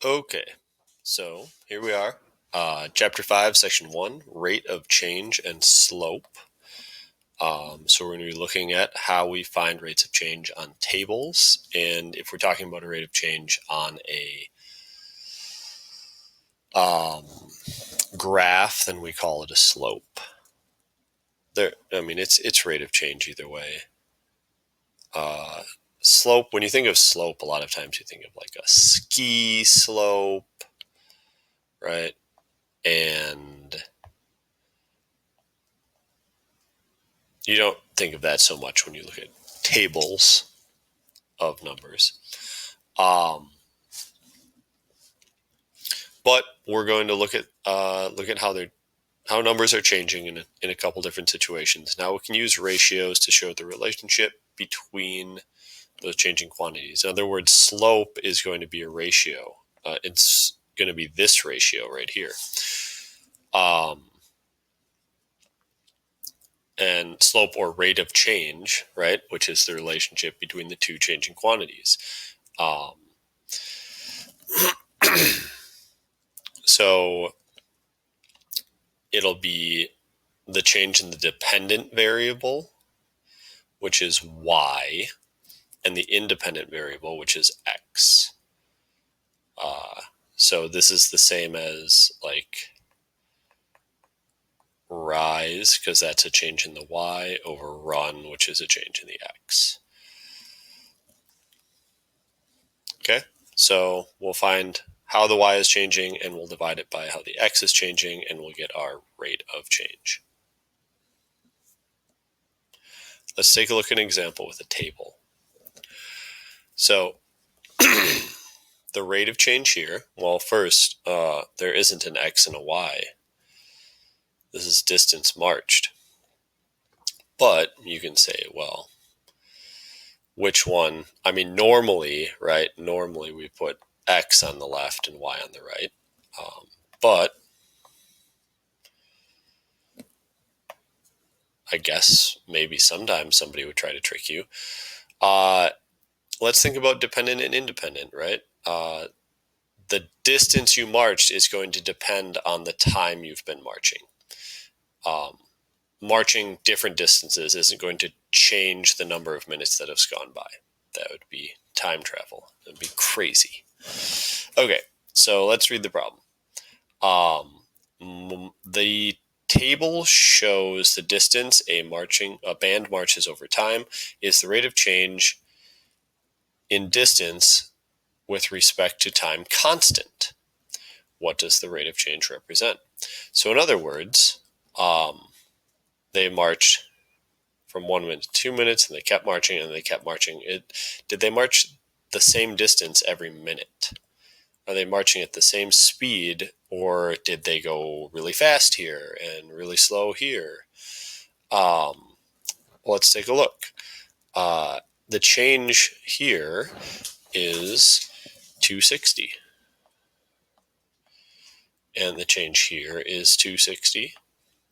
Okay, so here we are. Chapter 5, Section 1, Rate of Change and Slope. So we're going to be looking at how we find rates of change on tables, and if we're talking about a rate of change on a graph, then we call it a slope. It's rate of change either way. Slope, when you think of slope, a lot of times you think of like a ski slope, right? And you don't think of that so much when you look at tables of numbers. But we're going to look at how numbers are changing in a couple different situations. Now we can use ratios to show the relationship between those changing quantities. In other words, slope is going to be a ratio. It's going to be this ratio right here. And slope, or rate of change, right, which is the relationship between the two changing quantities. So it'll be the change in the dependent variable, which is y, and the independent variable, which is x. So this is the same as like rise, because that's a change in the y, over run, which is a change in the x. Okay, so we'll find how the y is changing, and we'll divide it by how the x is changing, and we'll get our rate of change. Let's take a look at an example with a table. So the rate of change here, well, first, there isn't an x and a y. This is distance marched. But you can say, well, which one? I mean, normally, right? Normally we put x on the left and y on the right. But I guess maybe sometimes somebody would try to trick you. Let's think about dependent and independent, right? The distance you marched is going to depend on the time you've been marching. Marching different distances isn't going to change the number of minutes that have gone by. That would be time travel. It would be crazy. Okay, so let's read the problem. The table shows the distance a band marches over time is the rate of change in distance with respect to time constant. What does the rate of change represent? So in other words, they marched from 1 minute to 2 minutes, and they kept marching, and they kept marching. Did they march the same distance every minute? Are they marching at the same speed, or did they go really fast here and really slow here? Let's take a look. The change here is 260. And the change here is 260.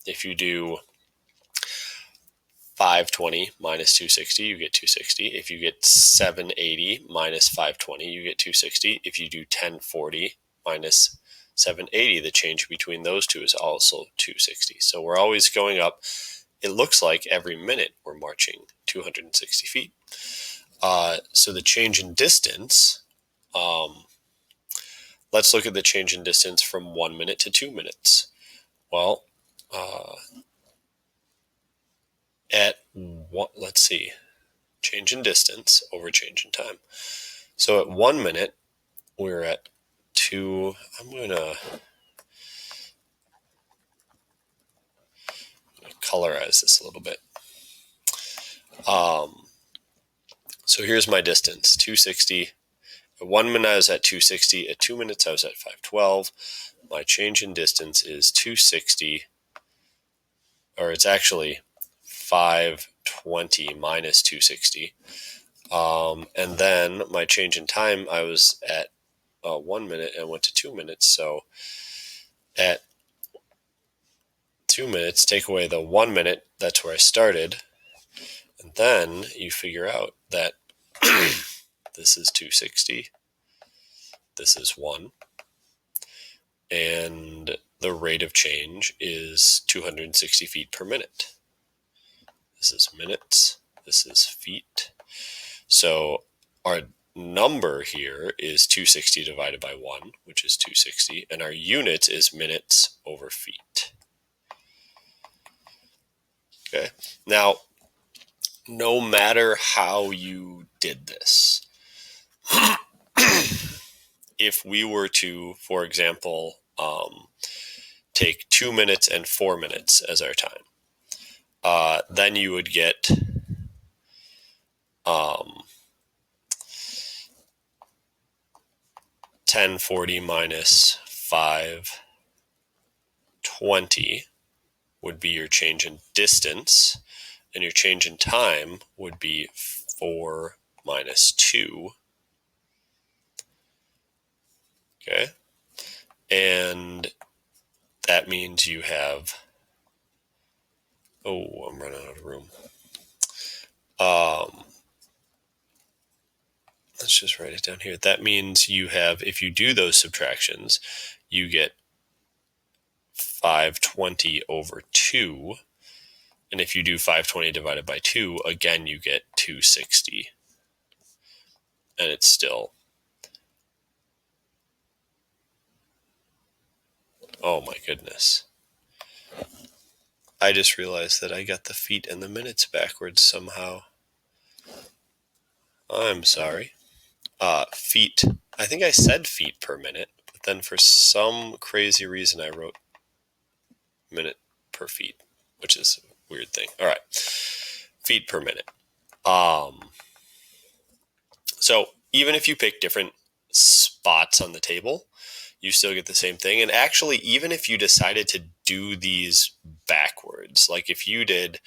If you do 520 minus 260, you get 260. If you get 780 minus 520, you get 260. If you do 1040 minus 780, the change between those two is also 260. So we're always going up. It looks like every minute we're marching 260 feet. So the change in distance, let's look at the change in distance from 1 minute to 2 minutes. Well, let's see, change in distance over change in time. So at 1 minute, we're at 2. I'm going to colorize this a little bit. So here's my distance, 260. At 1 minute, I was at 260. At 2 minutes, I was at 512. My change in distance is 260, or it's actually 520 minus 260. And then my change in time, I was at 1 minute and went to 2 minutes. So at 2 minutes, take away the 1 minute, that's where I started. And then you figure out that this is 260. this is 1. And the rate of change is 260 feet per minute. This is minutes. This is feet. So our number here is 260 divided by 1, which is 260. And our unit is minutes over feet. Okay. Now, no matter how you did this, if we were to, for example, take 2 minutes and 4 minutes as our time, then you would get 1040 minus 520 would be your change in distance, and your change in time would be 4 minus 2. Okay, and that means you have, I'm running out of room. Let's just write it down here. That means you have, if you do those subtractions, you get 520 over 2. And if you do 520 divided by 2, again, you get 260. And it's still, oh my goodness. I just realized that I got the feet and the minutes backwards somehow. I'm sorry. Feet. I think I said feet per minute, but then for some crazy reason I wrote minute per feet, which is a weird thing. All right. Feet per minute. So even if you pick different spots on the table, you still get the same thing. And actually, even if you decided to do these backwards, like if you did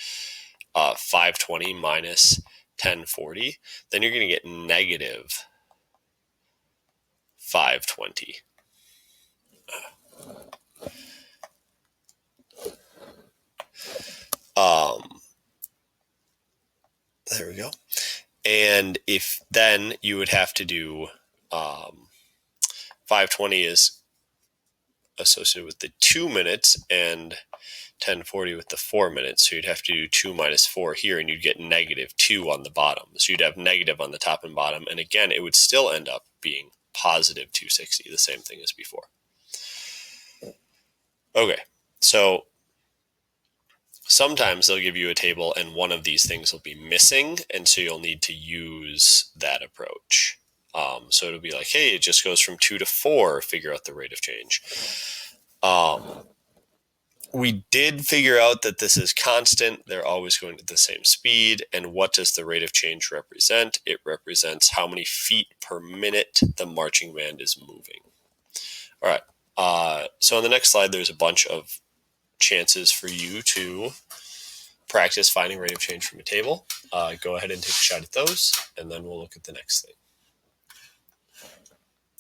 520 minus 1040, then you're going to get negative 520. There we go. And if then you would have to do 520 is associated with the 2 minutes and 1040 with the 4 minutes. So you'd have to do 2 minus 4 here, and you'd get negative 2 on the bottom. So you'd have negative on the top and bottom. And again, it would still end up being positive 260, the same thing as before. Okay, so sometimes they'll give you a table and one of these things will be missing, and so you'll need to use that approach. So it'll be like, hey, it just goes from 2 to 4, figure out the rate of change. We did figure out that this is constant. They're always going at the same speed. And what does the rate of change represent? It represents how many feet per minute the marching band is moving. All right. So on the next slide, there's a bunch of chances for you to practice finding rate of change from a table. Go ahead and take a shot at those, and then we'll look at the next thing.